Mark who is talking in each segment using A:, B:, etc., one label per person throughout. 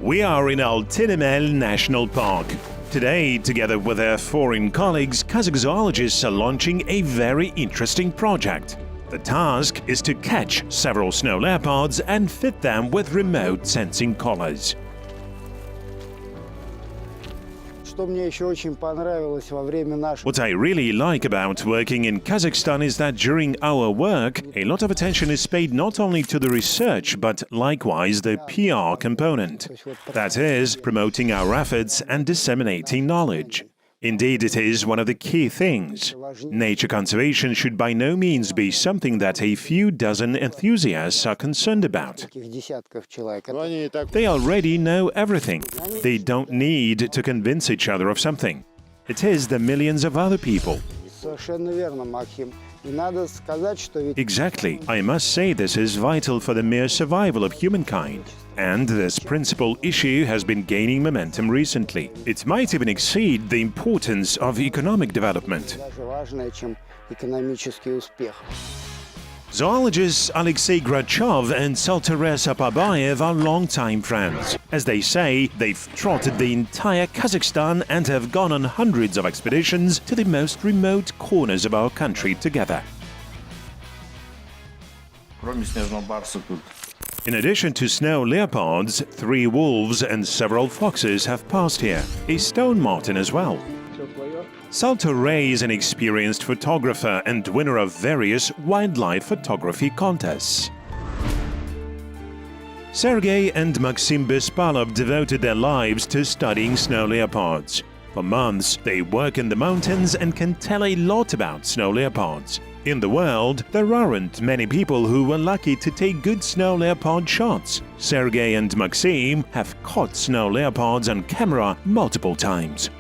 A: We are in Altynymel National Park. Today, together with their foreign colleagues, Kazakh zoologists are launching a very interesting project. The task is to catch several snow leopards and fit them with remote sensing collars. What I really like about working in Kazakhstan is that during our work, a lot of attention is paid not only to the research, but likewise the PR component. That is, promoting our efforts and disseminating knowledge. Indeed, it is one of the key things. Nature conservation should by no means be something that a few dozen enthusiasts are concerned about. They already know everything. They don't need to convince each other of something. It is the millions of other people. Exactly. I must say this is vital for the mere survival of humankind. And this principal issue has been gaining momentum recently. It might even exceed the importance of economic development. Zoologists Alexei Grachov and Saltares Apabayev are longtime friends. As they say, they've trotted the entire Kazakhstan and have gone on hundreds of expeditions to the most remote corners of our country together. In addition to snow leopards, 3 wolves and several foxes have passed here, a stone marten as well. Saltares is an experienced photographer and winner of various wildlife photography contests. Sergei and Maxim Bespalov devoted their lives to studying snow leopards. For months, they work in the mountains and can tell a lot about snow leopards. In the world, there aren't many people who were lucky to take good snow leopard shots. Sergei and Maxim have caught snow leopards on camera multiple times.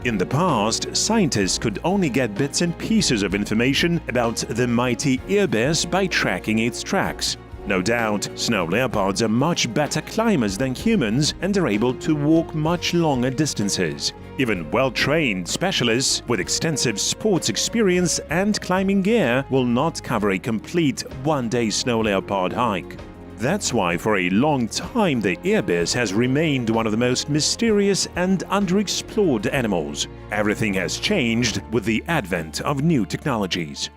A: In the past, scientists could only get bits and pieces of information about the mighty earbears by tracking its tracks. No doubt, snow leopards are much better climbers than humans and are able to walk much longer distances. Even well-trained specialists with extensive sports experience and climbing gear will not cover a complete one-day snow leopard hike. That's why for a long time the earbears has remained one of the most mysterious and underexplored animals. Everything has changed with the advent of new technologies.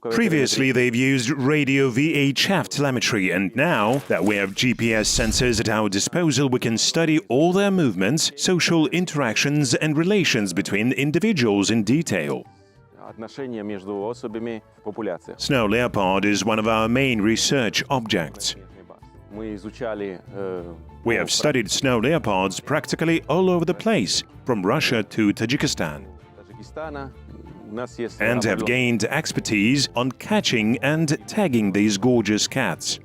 A: Previously, they've used radio VHF telemetry, and now that we have GPS sensors at our disposal, we can study all their movements, social interactions, and relations between individuals in detail. Snow leopard is one of our main research objects. We have studied snow leopards practically all over the place, from Russia to Tajikistan, and have gained expertise on catching and tagging these gorgeous cats.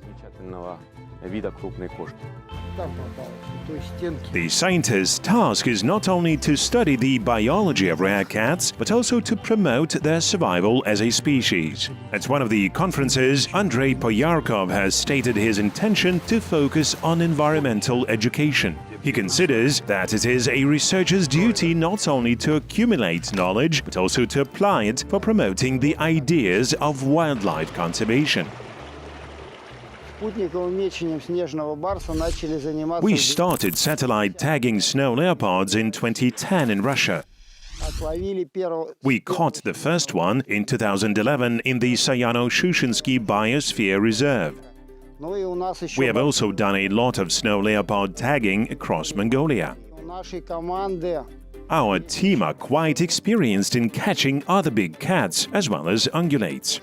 A: The scientist's task is not only to study the biology of rare cats, but also to promote their survival as a species. At one of the conferences, Andrei Poyarkov has stated his intention to focus on environmental education. He considers that it is a researcher's duty not only to accumulate knowledge, but also to apply it for promoting the ideas of wildlife conservation. We started satellite tagging snow leopards in 2010 in Russia. We caught the first one in 2011 in the Sayano-Shushinsky Biosphere Reserve. We have also done a lot of snow leopard tagging across Mongolia. Our team are quite experienced in catching other big cats as well as ungulates.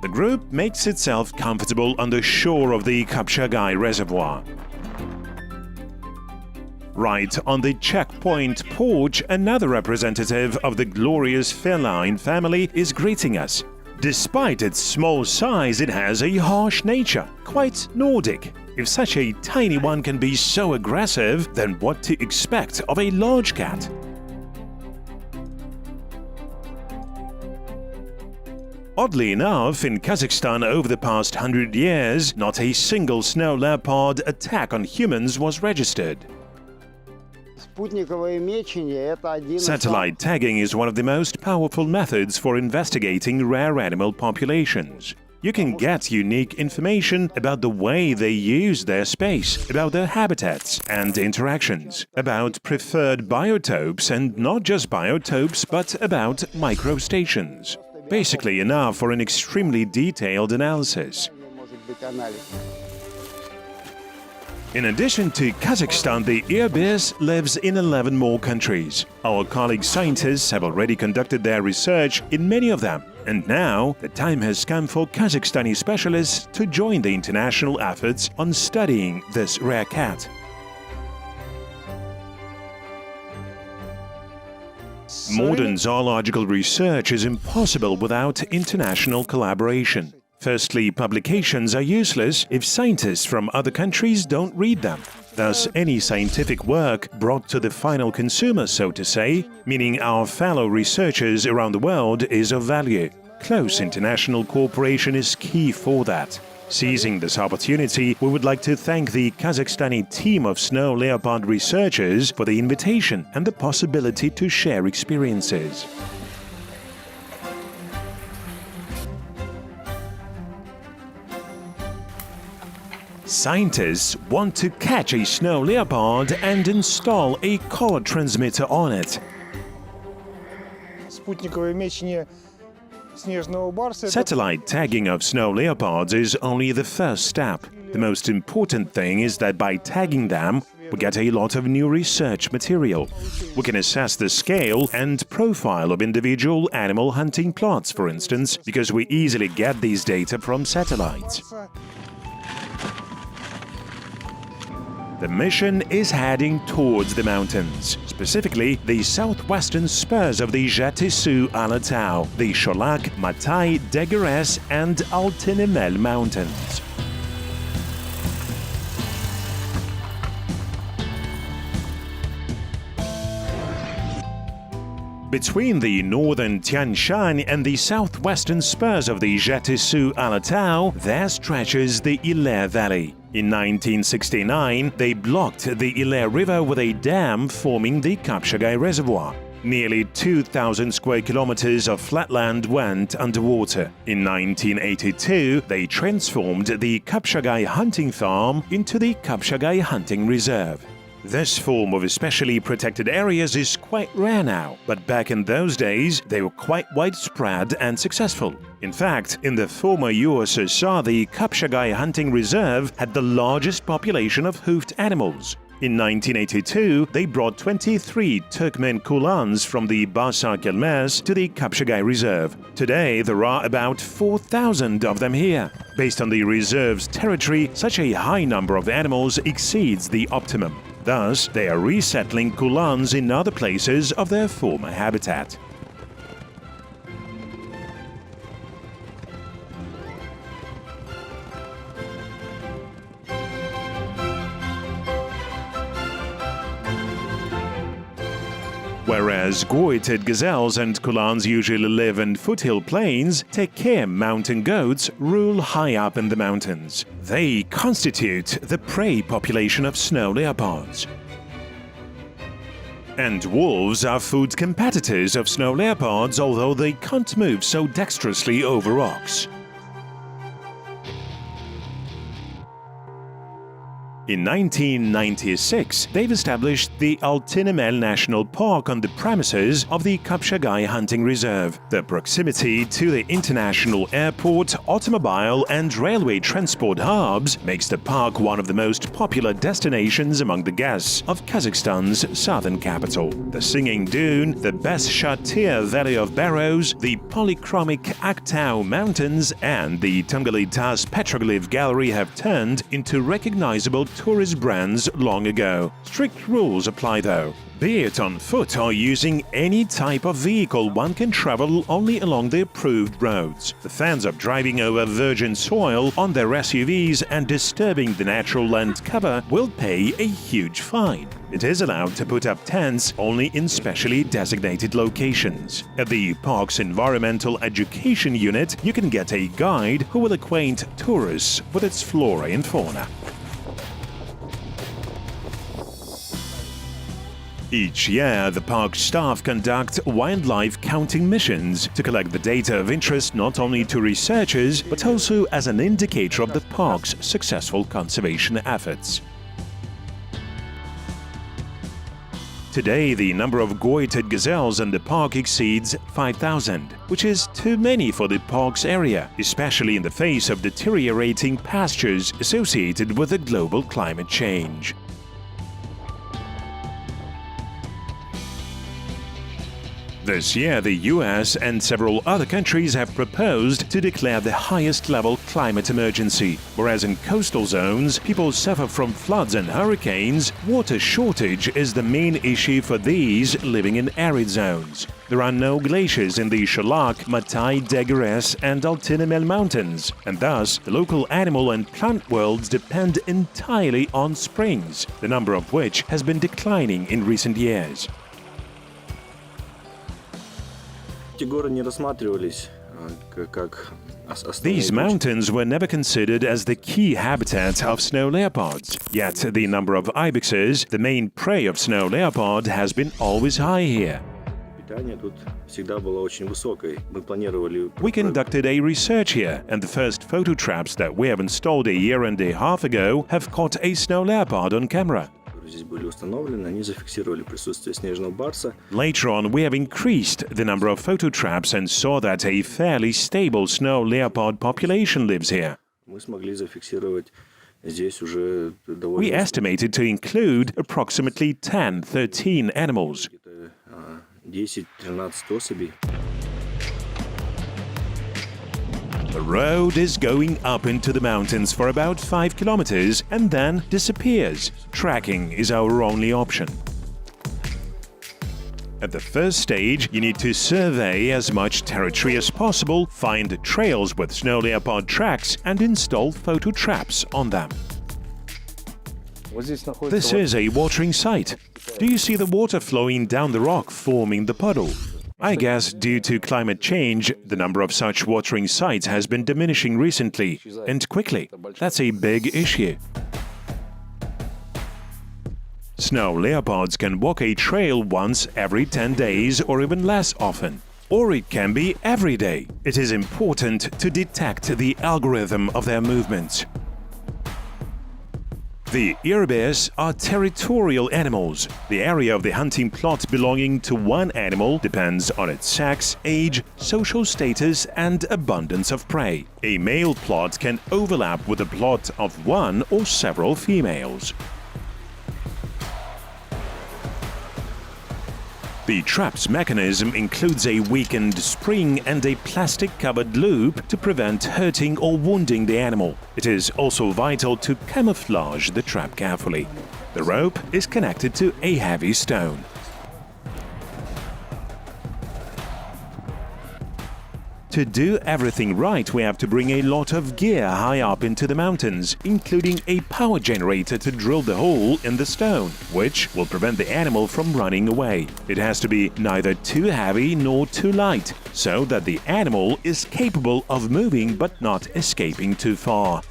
A: The group makes itself comfortable on the shore of the Kapchagai Reservoir. Right on the checkpoint porch, another representative of the glorious feline family is greeting us. Despite its small size, it has a harsh nature, quite Nordic. If such a tiny one can be so aggressive, then what to expect of a large cat? Oddly enough, in Kazakhstan over the past 100 years, not a single snow leopard attack on humans was registered. Satellite tagging is one of the most powerful methods for investigating rare animal populations. You can get unique information about the way they use their space, about their habitats and interactions, about preferred biotopes, and not just biotopes, but about microstations. Basically enough for an extremely detailed analysis. In addition to Kazakhstan, the ibis lives in 11 more countries. Our colleague scientists have already conducted their research in many of them. And now, the time has come for Kazakhstani specialists to join the international efforts on studying this rare cat. Modern zoological research is impossible without international collaboration. Firstly, publications are useless if scientists from other countries don't read them. Thus, any scientific work brought to the final consumer, so to say, meaning our fellow researchers around the world, is of value. Close international cooperation is key for that. Seizing this opportunity, we would like to thank the Kazakhstani team of snow leopard researchers for the invitation and the possibility to share experiences. Scientists want to catch a snow leopard and install a color transmitter on it. Satellite tagging of snow leopards is only the first step. The most important thing is that by tagging them, we get a lot of new research material. We can assess the scale and profile of individual animal hunting plots, for instance, because we easily get these data from satellites. The mission is heading towards the mountains, specifically the southwestern spurs of the Jatisu Alatau, the Sholak, Matai, Degeres and Altinemel mountains. Between the northern Tian Shan and the southwestern spurs of the Jatisu Alatau, there stretches the Ile Valley. In 1969, they blocked the Ile River with a dam forming the Kapshagai Reservoir. Nearly 2,000 square kilometers of flatland went underwater. In 1982, they transformed the Kapshagai hunting farm into the Kapshagai Hunting Reserve. This form of especially protected areas is quite rare now, but back in those days they were quite widespread and successful. In fact, in the former USSR, the Kapshagai Hunting Reserve had the largest population of hoofed animals. In 1982, they brought 23 Turkmen kulans from the Basa Kelmes to the Kapshagai Reserve. Today, there are about 4,000 of them here. Based on the reserve's territory, such a high number of animals exceeds the optimum. Thus, they are resettling kulans in other places of their former habitat. Whereas goited gazelles and kulans usually live in foothill plains, Tekke mountain goats rule high up in the mountains. They constitute the prey population of snow leopards. And wolves are food competitors of snow leopards, although they can't move so dexterously over rocks. In 1996, they've established the Altinemel National Park on the premises of the Kapshagai Hunting Reserve. The proximity to the international airport, automobile and railway transport hubs makes the park one of the most popular destinations among the guests of Kazakhstan's southern capital. The Singing Dune, the Bes-Shatir Valley of Barrows, the polychromic Aktau Mountains and the Tungalitas Petroglyph Gallery have turned into recognizable tourist brands long ago. Strict rules apply though. Be it on foot or using any type of vehicle, one can travel only along the approved roads. The fans of driving over virgin soil on their SUVs and disturbing the natural land cover will pay a huge fine. It is allowed to put up tents only in specially designated locations. At the park's environmental education unit, you can get a guide who will acquaint tourists with its flora and fauna. Each year, the park staff conduct wildlife counting missions to collect the data of interest not only to researchers, but also as an indicator of the park's successful conservation efforts. Today, the number of goitered gazelles in the park exceeds 5,000, which is too many for the park's area, especially in the face of deteriorating pastures associated with the global climate change. This year, the US and several other countries have proposed to declare the highest-level climate emergency. Whereas in coastal zones, people suffer from floods and hurricanes, water shortage is the main issue for these living in arid zones. There are no glaciers in the Shalak, Matai, Degeres and Altinemel mountains, and thus the local animal and plant worlds depend entirely on springs, the number of which has been declining in recent years. These mountains were never considered as the key habitat of snow leopards. Yet the number of ibexes, the main prey of snow leopard, has been always high here. We conducted a research here, and the first photo traps that we have installed a year and a half ago have caught a snow leopard on camera. Later on, we have increased the number of photo traps and saw that a fairly stable snow leopard population lives here. We estimated to include approximately 10-13 animals. The road is going up into the mountains for about 5 kilometers and then disappears. Tracking is our only option. At the first stage, you need to survey as much territory as possible, find trails with snow leopard tracks and install photo traps on them. This is a watering site. Do you see the water flowing down the rock, forming the puddle? I guess due to climate change, the number of such watering sites has been diminishing recently, and quickly. That's a big issue. Snow leopards can walk a trail once every 10 days or even less often. Or it can be every day. It is important to detect the algorithm of their movements. The earbears are territorial animals. The area of the hunting plot belonging to one animal depends on its sex, age, social status, and abundance of prey. A male plot can overlap with the plot of one or several females. The trap's mechanism includes a weakened spring and a plastic-covered loop to prevent hurting or wounding the animal. It is also vital to camouflage the trap carefully. The rope is connected to a heavy stone. To do everything right, we have to bring a lot of gear high up into the mountains, including a power generator to drill the hole in the stone, which will prevent the animal from running away. It has to be neither too heavy nor too light, so that the animal is capable of moving but not escaping too far.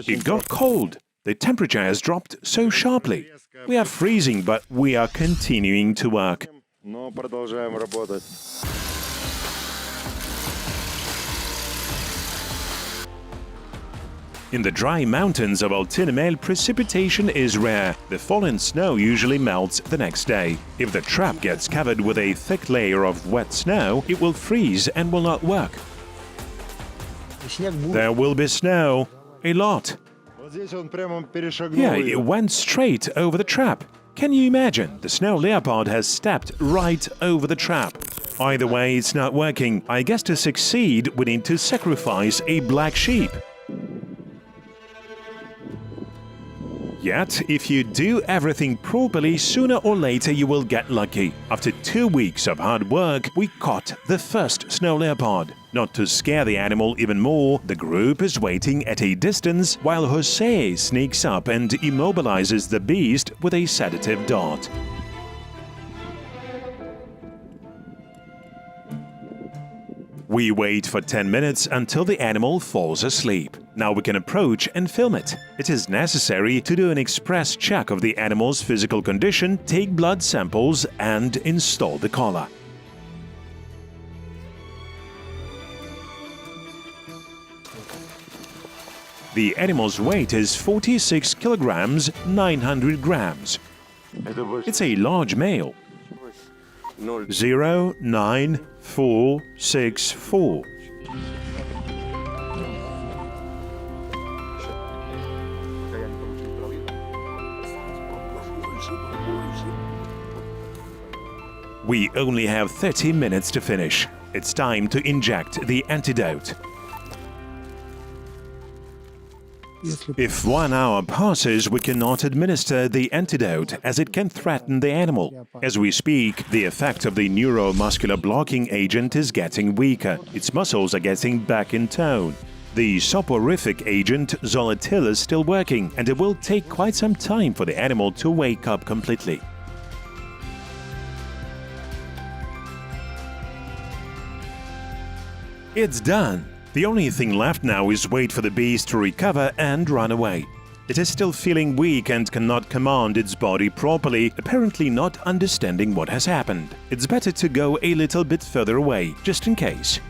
A: It got cold. The temperature has dropped so sharply. We are freezing, but we are continuing to work. In the dry mountains of Altinemel, precipitation is rare. The fallen snow usually melts the next day. If the trap gets covered with a thick layer of wet snow, it will freeze and will not work. There will be snow. A lot. Yeah, it went straight over the trap. Can you imagine? The snow leopard has stepped right over the trap. Either way, it's not working. I guess to succeed, we need to sacrifice a black sheep. Yet, if you do everything properly, sooner or later you will get lucky. After 2 weeks of hard work, we caught the first snow leopard. Not to scare the animal even more, the group is waiting at a distance while Jose sneaks up and immobilizes the beast with a sedative dart. We wait for 10 minutes until the animal falls asleep. Now we can approach and film it. It is necessary to do an express check of the animal's physical condition, take blood samples, and install the collar. The animal's weight is 46 kilograms, 900 grams. It's a large male. 09464. We only have 30 minutes to finish. It's time to inject the antidote. If 1 hour passes, we cannot administer the antidote as it can threaten the animal. As we speak, the effect of the neuromuscular blocking agent is getting weaker. Its muscles are getting back in tone. The soporific agent Zolatil is still working, and it will take quite some time for the animal to wake up completely. It's done. The only thing left now is wait for the beast to recover and run away. It is still feeling weak and cannot command its body properly, apparently not understanding what has happened. It's better to go a little bit further away, just in case.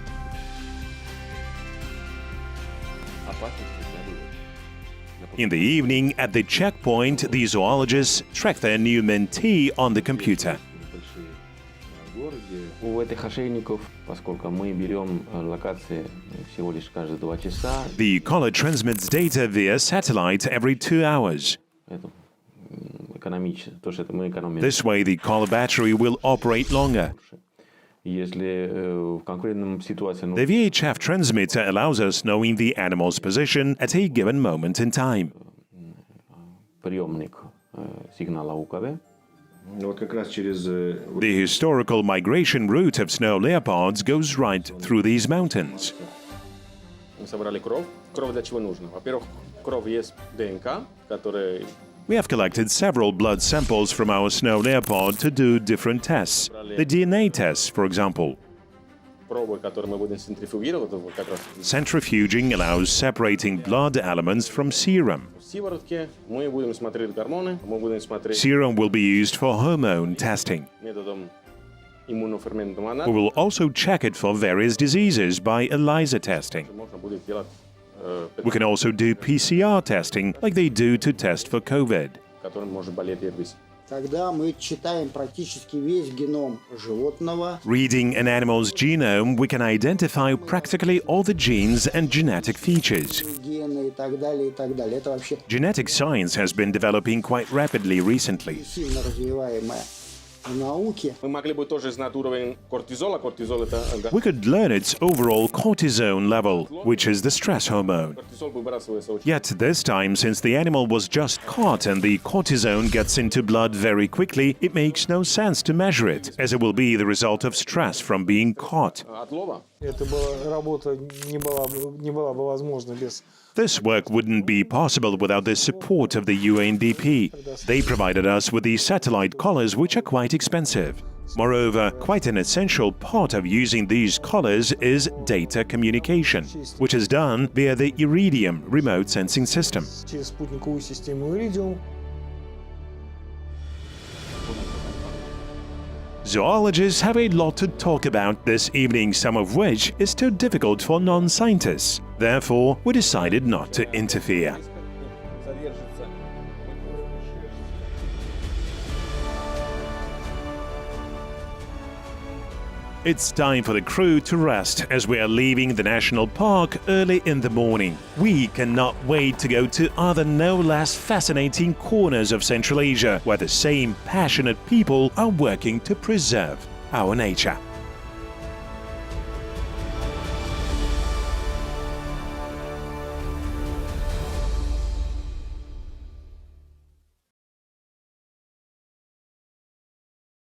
A: In the evening, at the checkpoint, the zoologists track their new mentee on the computer.
B: У этих ошейников, поскольку мы берем локации всего лишь каждые 2 часа.
A: The collar transmits data via satellite every 2 hours.
B: Это экономично, то что это мы экономим.
A: This way, the collar battery will operate longer.
B: Если в конкретном ситуации.
A: The VHF transmitter allows us knowing the animal's position at a given moment in time.
B: Приемник сигнала УКВ.
A: The historical migration route of snow leopards goes right through these mountains. We have collected several blood samples from our snow leopard to do different tests. The DNA tests, for example. Centrifuging allows separating blood elements from serum. Serum will be used for hormone testing. We will also check it for various diseases by ELISA testing. We can also do PCR testing, like they do to test for COVID. Reading an animal's genome, we can identify practically all the genes and genetic features. Genetic science has been developing quite rapidly recently. We could learn its overall cortisone level, which is the stress hormone. Yet this time, since the animal was just caught and the cortisone gets into blood very quickly, it makes no sense to measure it, as it will be the result of stress from being caught. This work wouldn't be possible without the support of the UNDP. They provided us with these satellite collars, which are quite expensive. Moreover, quite an essential part of using these collars is data communication, which is done via the Iridium remote sensing system. Zoologists have a lot to talk about this evening, some of which is too difficult for non-scientists. Therefore, we decided not to interfere. It's time for the crew to rest as we are leaving the national park early in the morning. We cannot wait to go to other no less fascinating corners of Central Asia, where the same passionate people are working to preserve our nature.